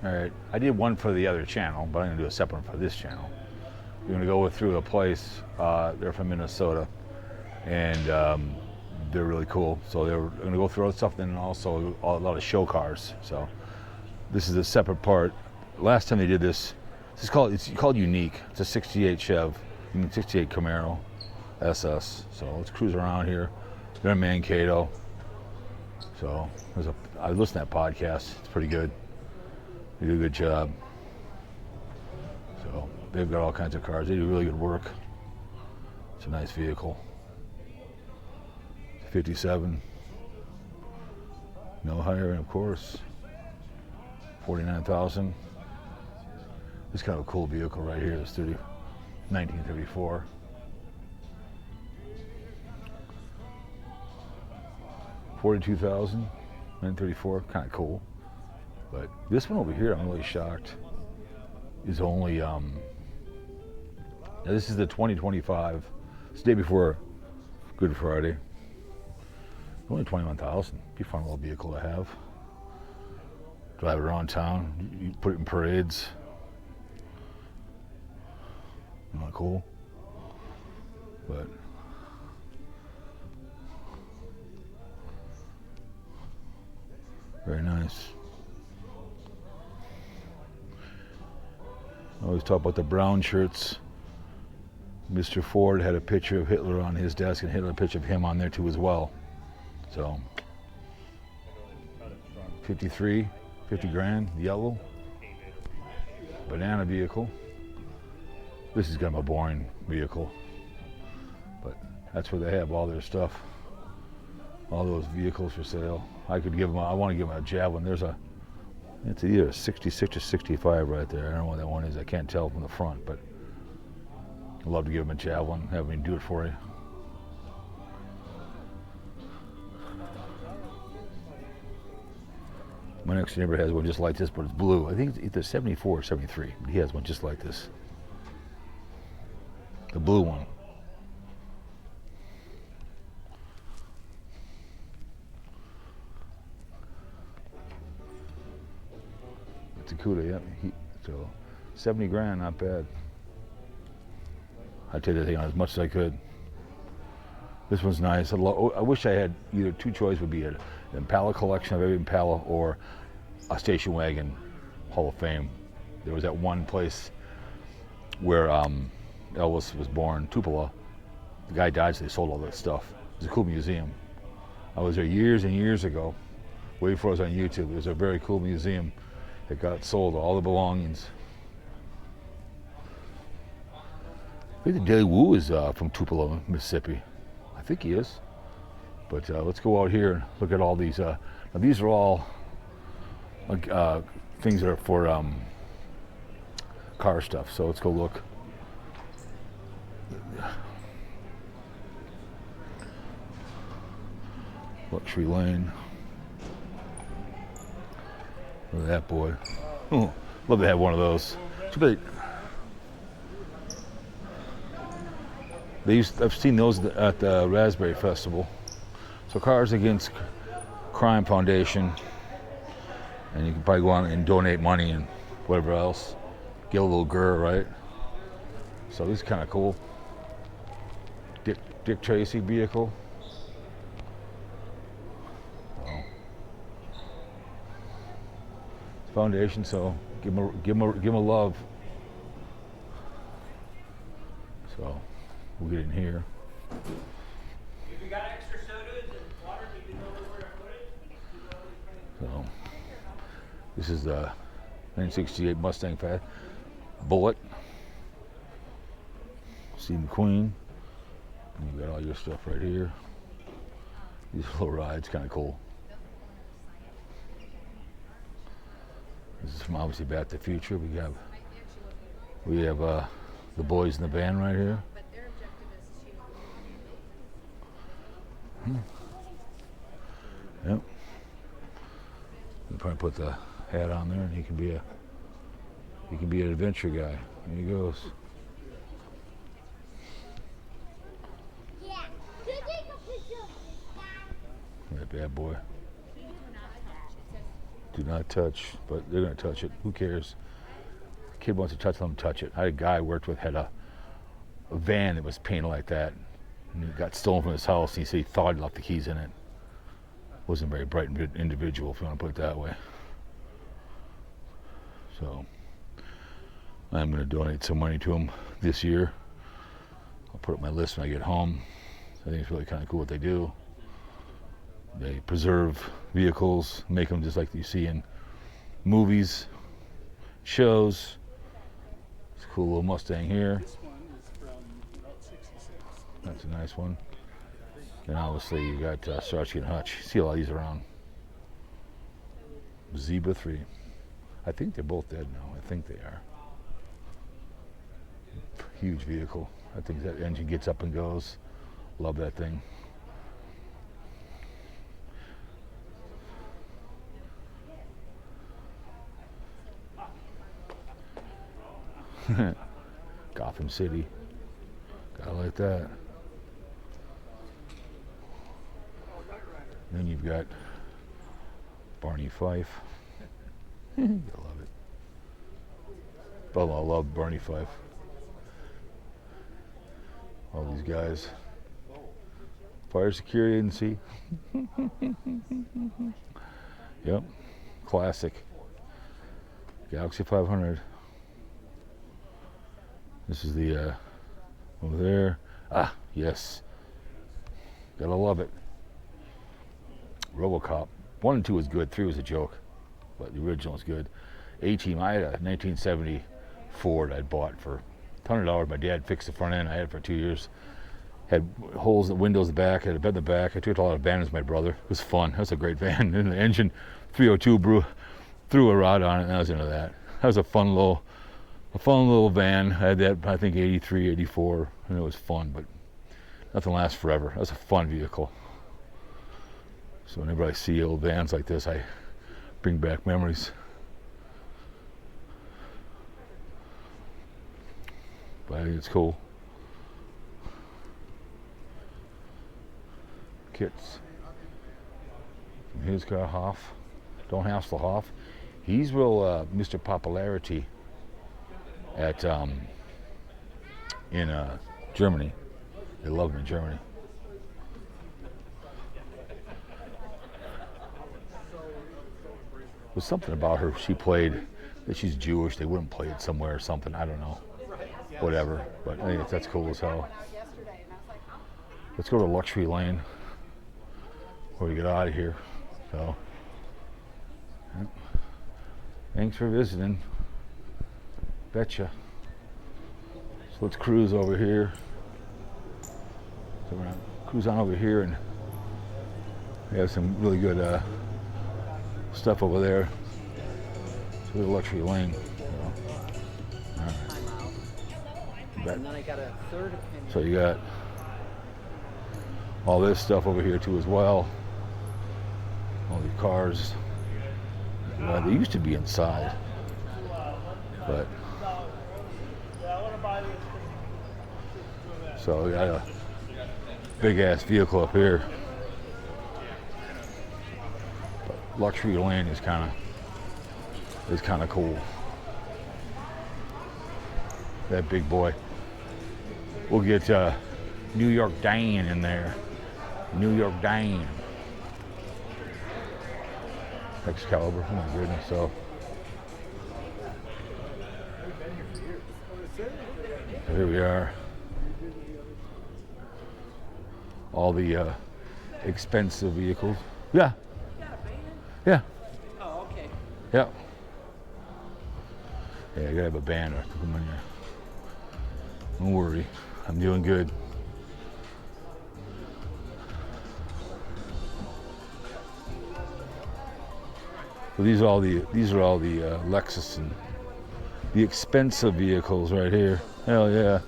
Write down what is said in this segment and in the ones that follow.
All right, I did one for the other channel, but I'm gonna do a separate one for this channel. We're gonna go through a place. They're from Minnesota, and they're really cool. So they're gonna go through other stuff, and also a lot of show cars. So this is a separate part. Last time they did this, it's called Unique. It's a '68 Chev, 68 Camaro SS. So let's cruise around here. They're in Mankato. So I listen to that podcast. It's pretty good. They do a good job. So they've got all kinds of cars. They do really good work. It's a nice vehicle. 57. No higher, of course. 49,000. This is kind of a cool vehicle right here. The studio, 1934. $42,934. Kind of cool. But this one over here, I'm really shocked, is only, now this is the 2025. It's the day before Good Friday. Only 21,000. Be a fun little vehicle to have. Drive it around town. You put it in parades. Not cool. But very nice. I always talk about the brown shirts. Mr. Ford had a picture of Hitler on his desk, and Hitler had a picture of him on there too as well. So 53, 50 grand, yellow. Banana vehicle. This is kind of a boring vehicle, but that's where they have all their stuff. All those vehicles for sale. I want to give them a Javelin. It's either a 66 or 65 right there. I don't know what that one is. I can't tell from the front, but I'd love to give them a Javelin, have me do it for you. My next neighbor has one just like this, but it's blue. I think it's either 74 or 73, but he has one just like this. The blue one. It's a Cuda, yeah. So 70 grand, not bad. I take that thing on as much as I could. This one's nice. I wish I had either two choices. Would be an Impala collection of every Impala or a station wagon Hall of Fame. There was that one place where Elvis was born, Tupelo. The guy died, so they sold all that stuff. It's a cool museum. I was there years and years ago, waiting for us on YouTube. It was a very cool museum. It got sold, all the belongings. I think the Daily Woo is from Tupelo, Mississippi. I think he is. But let's go out here and look at all these. Now these are all things that are for car stuff. So let's go look. Luxury Lane. Look at that boy. Oh, love to have one of those. Too bad. I've seen those at the Raspberry Festival. So Cars Against Crime Foundation, and you can probably go on and donate money and whatever else. Get a little grr, right? So this is kind of cool. Dick Tracy vehicle. Foundation, so give him a love. So we'll get in here. If you got extra sodas and water, you can know where to put it. So this is the 1968 Mustang Fat Bullet. Steve McQueen. And you got all your stuff right here. These little rides, kind of cool. This is from obviously Back to the Future. We have the boys in the band right here. Yep. You probably put the hat on there, and he can be an adventure guy. There he goes. That bad boy. Do not touch, but they're gonna touch it. Who cares? Kid wants to touch, let him touch it. I had a guy I worked with had a van that was painted like that, and it got stolen from his house, and he said he thought he left the keys in it. Wasn't a very bright individual, if you want to put it that way. So I'm going to donate some money to him this year. I'll put up my list when I get home. I think it's really kind of cool what they do. They preserve vehicles, make them just like you see in movies, shows. It's a cool little Mustang here. This one is from about 66. That's a nice one. And obviously you got Starsky and Hutch. See a lot of these around. Zebra 3. I think they're both dead now. I think they are. Huge vehicle. I think that engine gets up and goes. Love that thing. Gotham City. Gotta like that. Then you've got Barney Fife. I love it. Oh, I love Barney Fife. All these guys. Fire Security Agency. Yep. Classic. Galaxy 500. This is the over there. Ah, yes. Gotta love it. RoboCop. 1 and 2 was good. 3 was a joke, but the original was good. A-Team. I had a 1970 Ford I'd bought for $100. My dad fixed the front end. I had it for 2 years. Had holes in the windows, the back. Had a bed in the back. I took it to a lot of abandons with my brother. It was fun. That was a great van. And the engine, 302, threw a rod on it, and I was into that. That was a fun little van. I had that, I think, 83, 84, and it was fun, but nothing lasts forever. That was a fun vehicle. So whenever I see old vans like this, I bring back memories. But I think it's cool. Kits. From his car, Hoff. Don't hassle Hoff. He's real Mr. Popularity at in Germany. They love him in Germany. There's something about her. She played that she's Jewish. They wouldn't play it somewhere or something. I don't know. Whatever. But I think that's cool as hell. Let's go to Luxury Lane before we get out of here. So, yep. Thanks for visiting. Betcha. So let's cruise over here. So we're gonna cruise on over here, and we have some really good stuff over there. So the Luxury Lane. All right. And then I got a third opinion. So you got all this stuff over here too as well. All these cars. They used to be inside, but so we got a big ass vehicle up here. But Luxury Lane is kind of cool. That big boy. We'll get New York Dan in there. New York Dan. Excalibur. Oh my goodness. So here we are. All the expensive vehicles. Yeah. Yeah. Oh, okay. Yeah. Yeah, I gotta have a band to come in here. Don't worry, I'm doing good. So these are all the Lexus and the expensive vehicles right here. Hell yeah.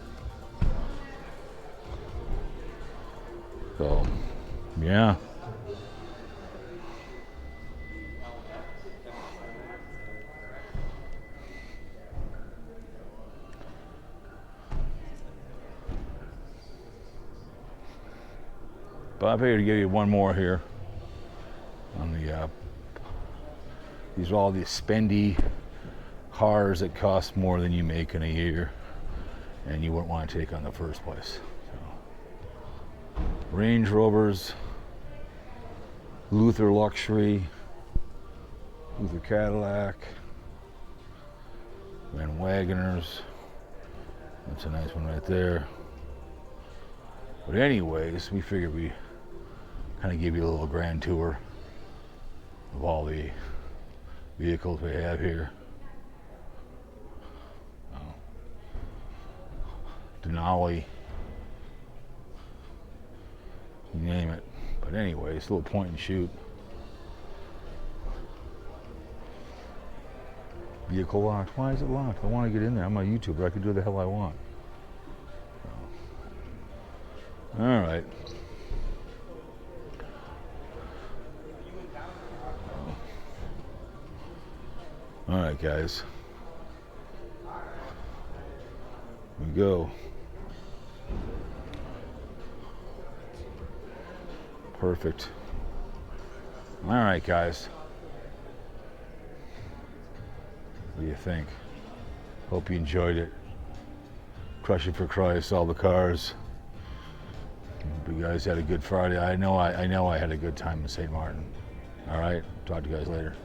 So, yeah. But I figured to give you one more here on the These are all these spendy cars that cost more than you make in a year, and you wouldn't want to take on the first place. So, Range Rovers, Luther Luxury, Luther Cadillac, Van Wagoners. That's a nice one right there. But anyways, we figured we kind of give you a little grand tour of all the vehicles we have here. Denali, you name it. But anyways, a little point and shoot. Vehicle locked. Why is it locked? I want to get in there. I'm a YouTuber. I can do the hell I want. So. All right. All right, guys. Here we go. Perfect. All right, guys. What do you think? Hope you enjoyed it. Crush it for Christ, all the cars. Hope you guys had a good Friday. I know I had a good time in St. Martin. All right, talk to you guys later.